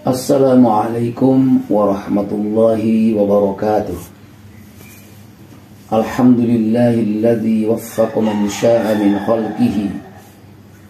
Assalamualaikum warahmatullahi wabarakatuh. Alhamdulillahilladzi waffaqa man syaa min khalqihi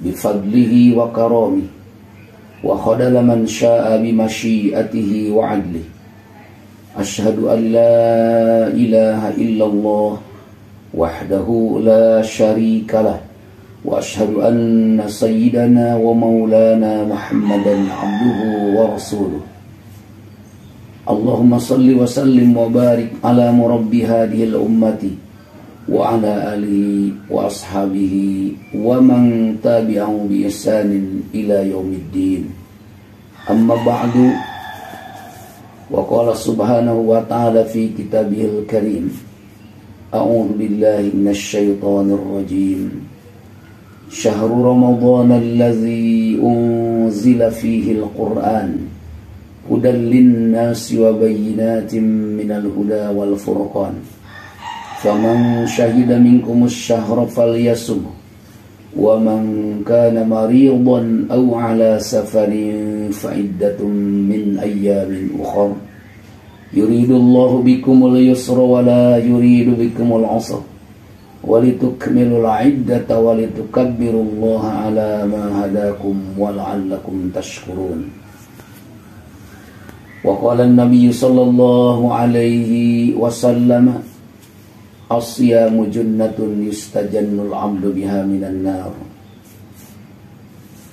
bifadlihi wa karamihi wa khadala man syaa bimasyiatihi wa adlihi. Asyhadu an la ilaha illallah wahdahu la syarika lah wa asyhadu anna sayyidana wa maulana Muhammadan abduhu wa rasuluh. Allahumma salli wa sallim wa barik ala murabbi hadhil ummati wa ala alihi wa ashabihi wa man tabi'ahu bi ihsanin ila yaumiddin. Amma ba'du. Wa qala subhanahu wa ta'ala fi kitabihil karim. A'udzu billahi minasy syaithanir rajim. Syahrul Ramadan alladzi unzila fihi al-Qur'an hudan lin-nasi wa bayyinatin minal huda wal furqan. Faman syahida minkumus syahra falyasum wa man kana maridan aw ala safarin fa iddatun min ayyamin ukhra. Yuridullahu bikumul yusra wa la yuridu bikumul usra. Walitukmilul iddata walitukabbirullaha ala ma hadakum wa la'allakum tashkurun. Wa qala an-nabiy sallallahu alaihi wasallam as-siyamu junnatun yustajannul 'abdu biha minan nar.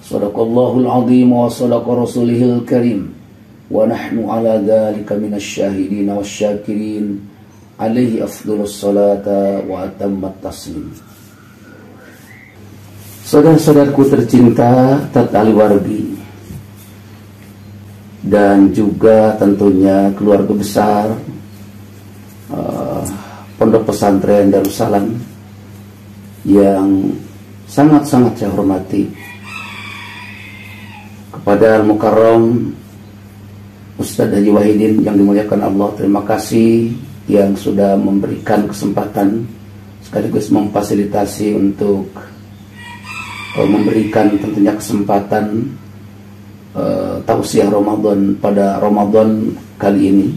Shadaqallahul 'azim wa shadaqa rasulihil karim wa nahnu ala dzalika minasy syahidin wasyakirin. Alaihi afdhalus salata wa atammat taslim. Saudara-saudaraku tercinta tatkala wargi dan juga tentunya keluarga besar Pondok Pesantren Darussalam yang sangat-sangat saya hormati, kepada Al-Mukarram Ustadz Haji Wahidin yang dimuliakan Allah, terima kasih yang sudah memberikan kesempatan sekaligus memfasilitasi untuk memberikan tentunya kesempatan tausiah Ramadan pada Ramadan kali ini,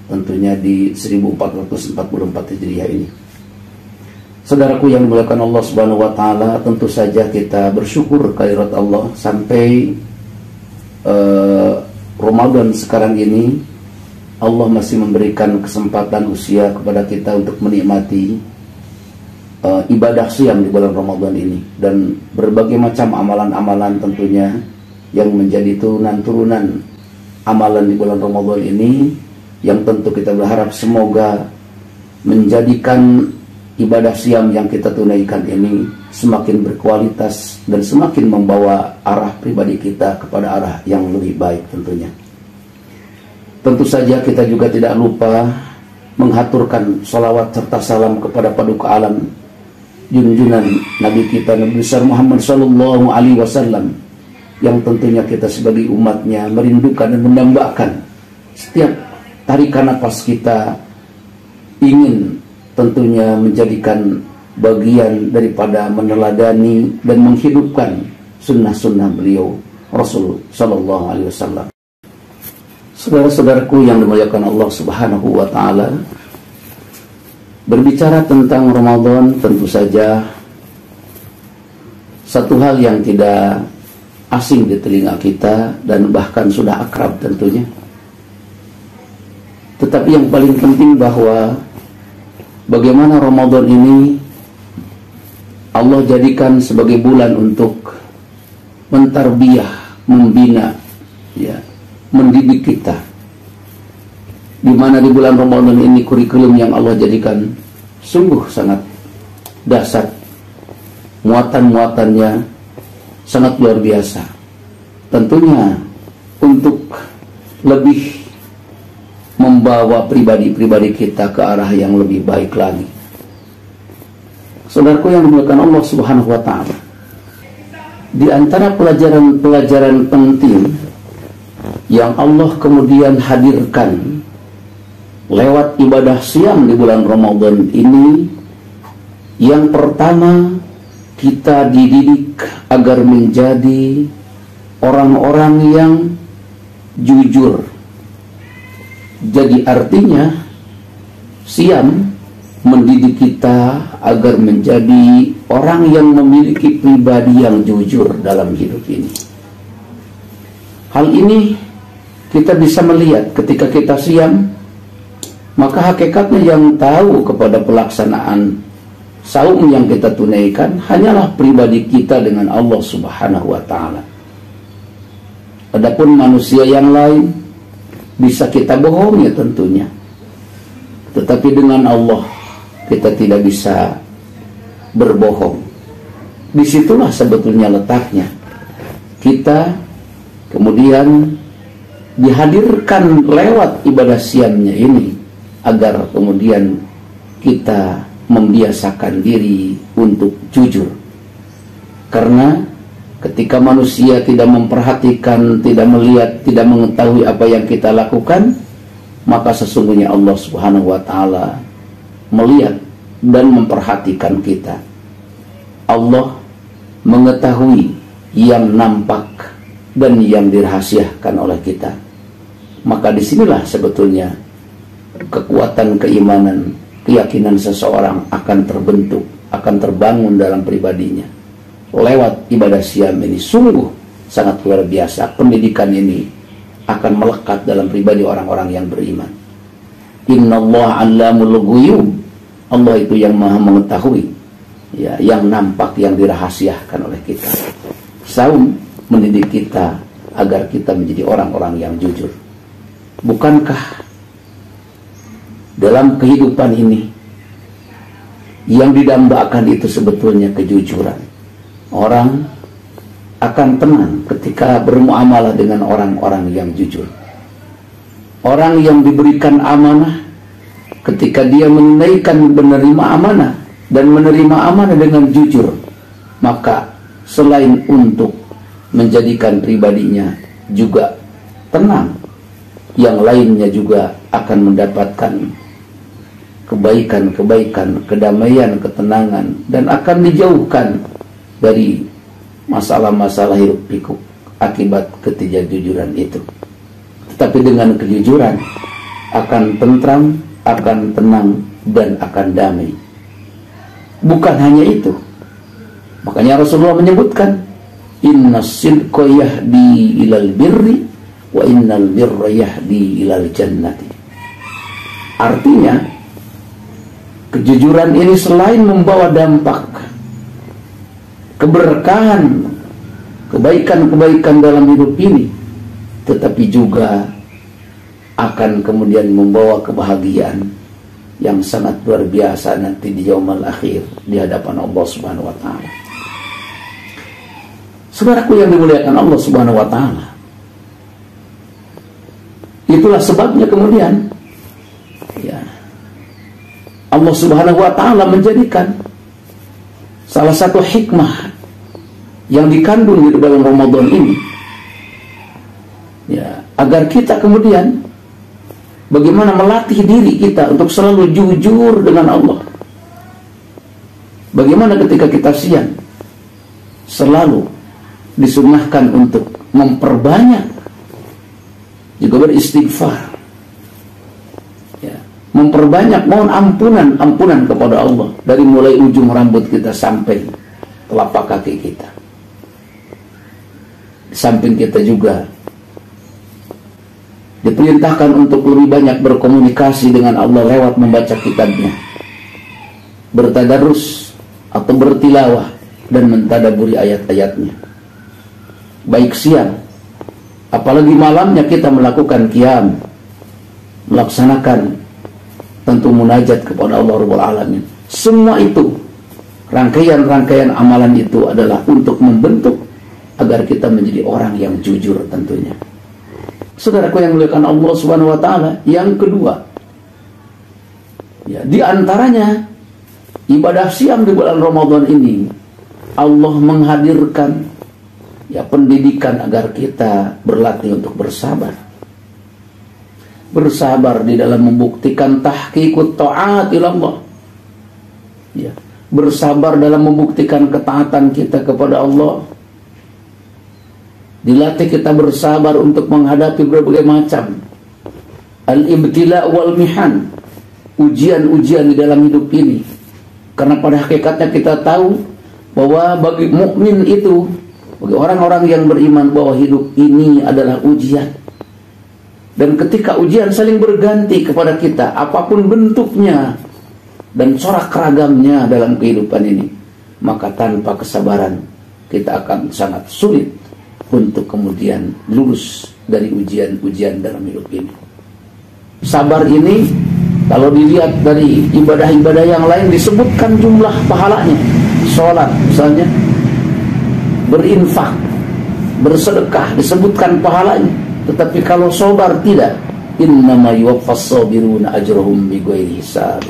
tentunya di 1444 Hijriah ini. Saudaraku yang dimuliakan Allah Subhanahu wa taala, tentu saja kita bersyukur kehadirat Allah sampai Ramadan sekarang ini Allah masih memberikan kesempatan usia kepada kita untuk menikmati ibadah siam di bulan Ramadan ini, dan berbagai macam amalan-amalan tentunya yang menjadi turunan-turunan amalan di bulan Ramadan ini, yang tentu kita berharap semoga menjadikan ibadah siam yang kita tunaikan ini semakin berkualitas dan semakin membawa arah pribadi kita kepada arah yang lebih baik tentunya. Tentu saja kita juga tidak lupa menghaturkan salawat serta salam kepada paduka alam junjunan Nabi kita Nabi besar Muhammad sallallahu alaihi wasallam, yang tentunya kita sebagai umatnya merindukan dan mendambakan setiap tarikan napas kita, ingin tentunya menjadikan bagian daripada meneladani dan menghidupkan sunnah-sunnah beliau Rasul sallallahu alaihi wasallam. Saudara-saudaraku yang dimuliakan Allah Subhanahu wa taala, berbicara tentang Ramadan tentu saja satu hal yang tidak asing di telinga kita dan bahkan sudah akrab tentunya. Tetapi yang paling penting bahwa bagaimana Ramadan ini Allah jadikan sebagai bulan untuk mentarbiyah, membina, ya, mendidik kita, di mana di bulan Ramadan ini kurikulum yang Allah jadikan sungguh sangat dahsyat, muatan-muatannya sangat luar biasa, tentunya untuk lebih membawa pribadi-pribadi kita ke arah yang lebih baik lagi. Saudaraku yang dimuliakan Allah Subhanahu wa taala, di antara pelajaran-pelajaran penting yang Allah kemudian hadirkan lewat ibadah siam di bulan Ramadan ini, yang pertama, kita dididik agar menjadi orang-orang yang jujur. Jadi artinya siam mendidik kita agar menjadi orang yang memiliki pribadi yang jujur dalam hidup ini. Hal ini kita bisa melihat ketika kita siam, maka hakikatnya yang tahu kepada pelaksanaan saum yang kita tunaikan hanyalah pribadi kita dengan Allah Subhanahu wa ta'ala. Adapun manusia yang lain bisa kita bohongi tentunya, tetapi dengan Allah kita tidak bisa berbohong. Disitulah sebetulnya letaknya. Kita kemudian dihadirkan lewat ibadah siamnya ini agar kemudian kita membiasakan diri untuk jujur. Karena ketika manusia tidak memperhatikan, tidak melihat, tidak mengetahui apa yang kita lakukan, maka sesungguhnya Allah Subhanahu wa ta'ala melihat dan memperhatikan kita. Allah mengetahui yang nampak dan yang dirahasiakan oleh kita. Maka disinilah sebetulnya kekuatan keimanan, keyakinan seseorang akan terbentuk, akan terbangun dalam pribadinya lewat ibadah siam ini. Sungguh sangat luar biasa. Pendidikan ini akan melekat dalam pribadi orang-orang yang beriman. Innallaha 'allamul ghuyub. Allah itu yang maha mengetahui, ya, yang nampak, yang dirahasiakan oleh kita. Saum mendidik kita agar kita menjadi orang-orang yang jujur. Bukankah dalam kehidupan ini yang didambakan itu sebetulnya kejujuran? Orang akan tenang ketika bermuamalah dengan orang-orang yang jujur. Orang yang diberikan amanah, ketika dia menunaikan, menerima amanah dan menerima amanah dengan jujur, maka selain untuk menjadikan pribadinya juga tenang, yang lainnya juga akan mendapatkan kebaikan-kebaikan, kedamaian, ketenangan, dan akan dijauhkan dari masalah-masalah hiruk pikuk akibat ketidakjujuran itu. Tetapi dengan kejujuran akan tentram, akan tenang, dan akan damai. Bukan hanya itu, makanya Rasulullah menyebutkan, inna sidqa yahdi ilal birri wa innal birra yahdi ilal jannati. Artinya kejujuran ini selain membawa dampak keberkahan, kebaikan-kebaikan dalam hidup ini, tetapi juga akan kemudian membawa kebahagiaan yang sangat luar biasa nanti di yaumul akhir di hadapan Allah Subhanahu wa ta'ala. Saudaraku yang dimuliakan Allah Subhanahu wa ta'ala, itulah sebabnya kemudian ya, Allah Subhanahu wa ta'ala menjadikan salah satu hikmah yang dikandung di dalam Ramadan ini, ya, agar kita kemudian bagaimana melatih diri kita untuk selalu jujur dengan Allah. Bagaimana ketika kita siang selalu disunnahkan untuk memperbanyak juga beristighfar, ya, memperbanyak mohon ampunan kepada Allah dari mulai ujung rambut kita sampai telapak kaki kita. Di samping kita juga diperintahkan untuk lebih banyak berkomunikasi dengan Allah lewat membaca kitabnya, bertadarus atau bertilawah dan mentadaburi ayat-ayatnya. Baik siang, apalagi malamnya kita melakukan qiyam, melaksanakan tentu munajat kepada Allah Rabbul Alamin. Semua itu, rangkaian-rangkaian amalan itu adalah untuk membentuk agar kita menjadi orang yang jujur tentunya. Saudaraku yang muliakan Allah Subhanahu wa ta'ala, yang kedua, ya, di antaranya ibadah siam di bulan Ramadan ini, Allah menghadirkan ya pendidikan agar kita berlatih untuk bersabar. Bersabar di dalam membuktikan tahqiqut ta'at ilallah. Ya, bersabar dalam membuktikan ketaatan kita kepada Allah. Dilatih kita bersabar untuk menghadapi berbagai macam al-ibtila wal mihan, ujian-ujian di dalam hidup ini. Karena pada hakikatnya kita tahu bahwa bagi mukmin itu, bagi orang-orang yang beriman, bahwa hidup ini adalah ujian. Dan ketika ujian saling berganti kepada kita, apapun bentuknya dan corak ragamnya dalam kehidupan ini, maka tanpa kesabaran kita akan sangat sulit untuk kemudian lulus dari ujian-ujian dalam hidup ini. Sabar ini kalau dilihat dari ibadah-ibadah yang lain disebutkan jumlah pahalanya. Sholat misalnya, berinfak, bersedekah disebutkan pahalanya. Tetapi kalau sabar tidak. Innama yuwaffas sabiruna ajrahum bighairi hisab.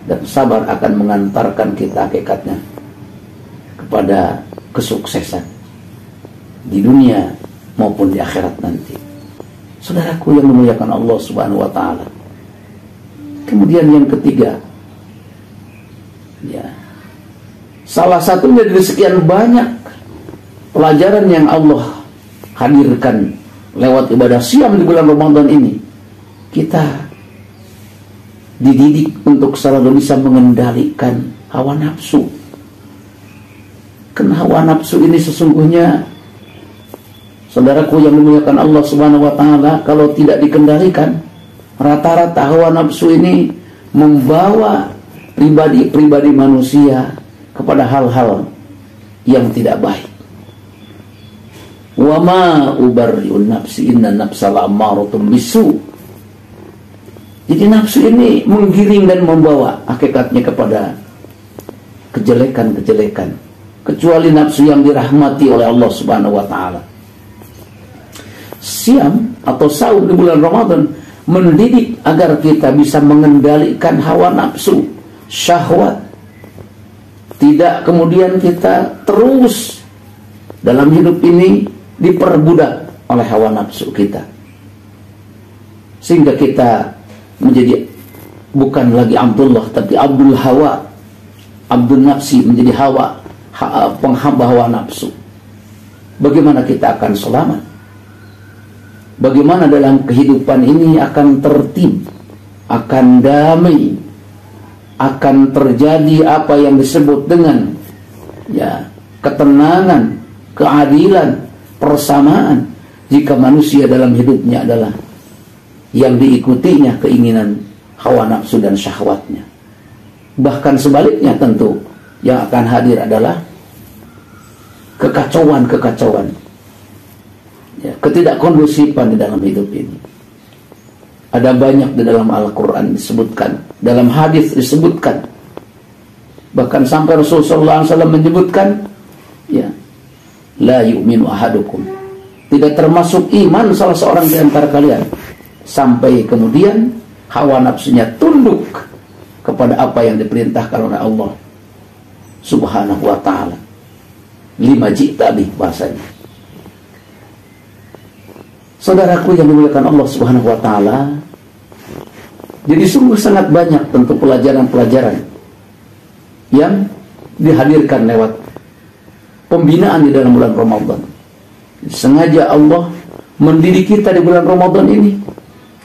Dan sabar akan mengantarkan kita hakikatnya kepada kesuksesan di dunia maupun di akhirat nanti. Saudaraku yang memuliakan Allah Subhanahu wa taala. Kemudian yang ketiga, ya, salah satunya dari sekian banyak pelajaran yang Allah hadirkan lewat ibadah siam di bulan Ramadan ini, kita dididik untuk selalu bisa mengendalikan hawa nafsu. Karena hawa nafsu ini sesungguhnya, saudaraku yang memuliakan Allah Subhanahu wa taala, kalau tidak dikendalikan, rata-rata hawa nafsu ini membawa pribadi manusia kepada hal-hal yang tidak baik. Wa ma ubarri'un nafsi inna nafsa la'ammaratun bisu. Jadi nafsu ini menggiring dan membawa hakikatnya kepada kejelekan-kejelekan, kecuali nafsu yang dirahmati oleh Allah Subhanahu wa taala. Siam atau saum di bulan Ramadan mendidik agar kita bisa mengendalikan hawa nafsu, syahwat. Tidak kemudian kita terus dalam hidup ini diperbudak oleh hawa nafsu kita, sehingga kita menjadi bukan lagi Abdullah tapi Abdul Hawa, Abdul Nafsi, menjadi penghamba hawa nafsu. Bagaimana kita akan selamat? Bagaimana dalam kehidupan ini akan tertib, akan damai, akan terjadi apa yang disebut dengan ketenangan, keadilan, persamaan, jika manusia dalam hidupnya adalah yang diikutinya keinginan hawa nafsu dan syahwatnya. Bahkan sebaliknya tentu yang akan hadir adalah kekacauan, ketidakkondusifan di dalam hidup ini. Ada banyak di dalam Al-Quran disebutkan, dalam hadis disebutkan, bahkan sampai Rasulullah SAW menyebutkan, la yu'minu ahadukum, tidak termasuk iman salah seorang di antara kalian, sampai kemudian hawa nafsunya tunduk kepada apa yang diperintahkan oleh Allah Subhanahu wa ta'ala. Lima ji'ta bih bahasanya. Saudaraku yang dimuliakan Allah Subhanahu wa ta'ala, jadi sungguh sangat banyak tentu pelajaran-pelajaran yang dihadirkan lewat pembinaan di dalam bulan Ramadan. Sengaja Allah mendidik kita di bulan Ramadan ini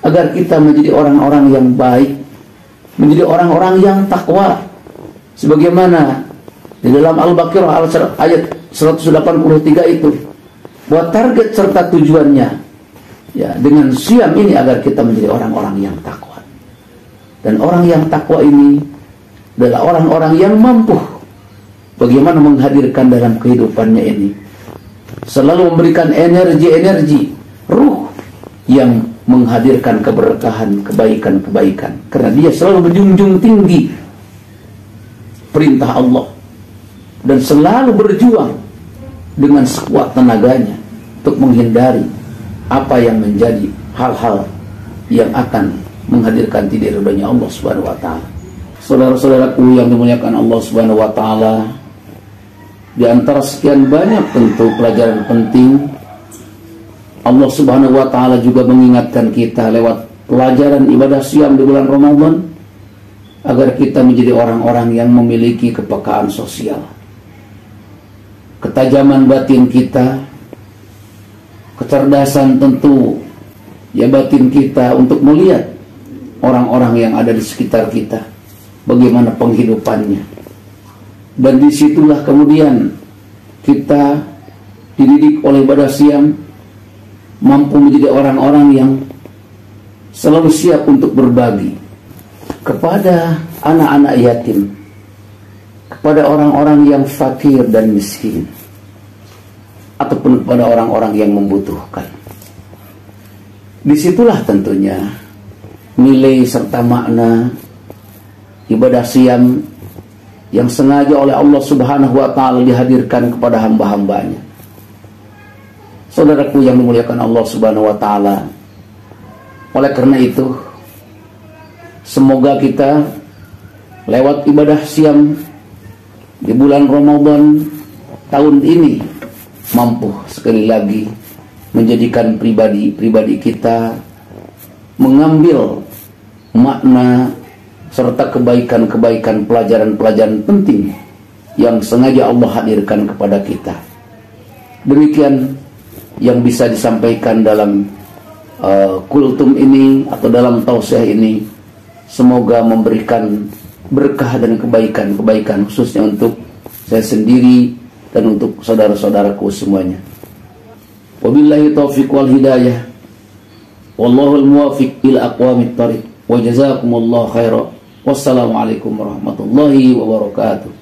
agar kita menjadi orang-orang yang baik, menjadi orang-orang yang takwa. Sebagaimana di dalam Al-Baqarah ayat 183 itu, bahwa target serta tujuannya dengan siam ini agar kita menjadi orang-orang yang takwa. Dan orang yang takwa ini adalah orang-orang yang mampu bagaimana menghadirkan dalam kehidupannya ini, selalu memberikan energi ruh yang menghadirkan keberkahan, kebaikan, karena dia selalu menjunjung tinggi perintah Allah dan selalu berjuang dengan sekuat tenaganya untuk menghindari apa yang menjadi hal-hal yang akan menghadirkan tidak ridhonya Allah Subhanahu wa taala. Saudara-saudaraku yang dimuliakan Allah Subhanahu wa taala, di antara sekian banyak tentu pelajaran penting, Allah Subhanahu wa taala juga mengingatkan kita lewat pelajaran ibadah siam di bulan Ramadan agar kita menjadi orang-orang yang memiliki kepekaan sosial. Ketajaman batin kita kecerdasan tentu ya batin kita untuk melihat orang-orang yang ada di sekitar kita, bagaimana penghidupannya. Dan disitulah kemudian kita dididik oleh ibadah siam, mampu menjadi orang-orang yang selalu siap untuk berbagi kepada anak-anak yatim, kepada orang-orang yang fakir dan miskin, ataupun kepada orang-orang yang membutuhkan. Disitulah tentunya nilai serta makna ibadah siam yang sengaja oleh Allah Subhanahu wa ta'ala dihadirkan kepada hamba-hambanya. Saudaraku yang dimuliakan Allah Subhanahu wa ta'ala, oleh karena itu semoga kita lewat ibadah siam di bulan Ramadan tahun ini mampu sekali lagi menjadikan pribadi kita mengambil makna serta kebaikan-kebaikan, pelajaran-pelajaran penting yang sengaja Allah hadirkan kepada kita. Demikian yang bisa disampaikan dalam kultum ini atau dalam tausiah ini. Semoga memberikan berkah dan kebaikan khususnya untuk saya sendiri dan untuk saudara-saudaraku semuanya. Wabillahi taufiq wal hidayah. Wallahul muwafiq ila aqwamit thariq. Wa jazakumullahu khairan. Wassalamualaikum warahmatullahi wabarakatuh.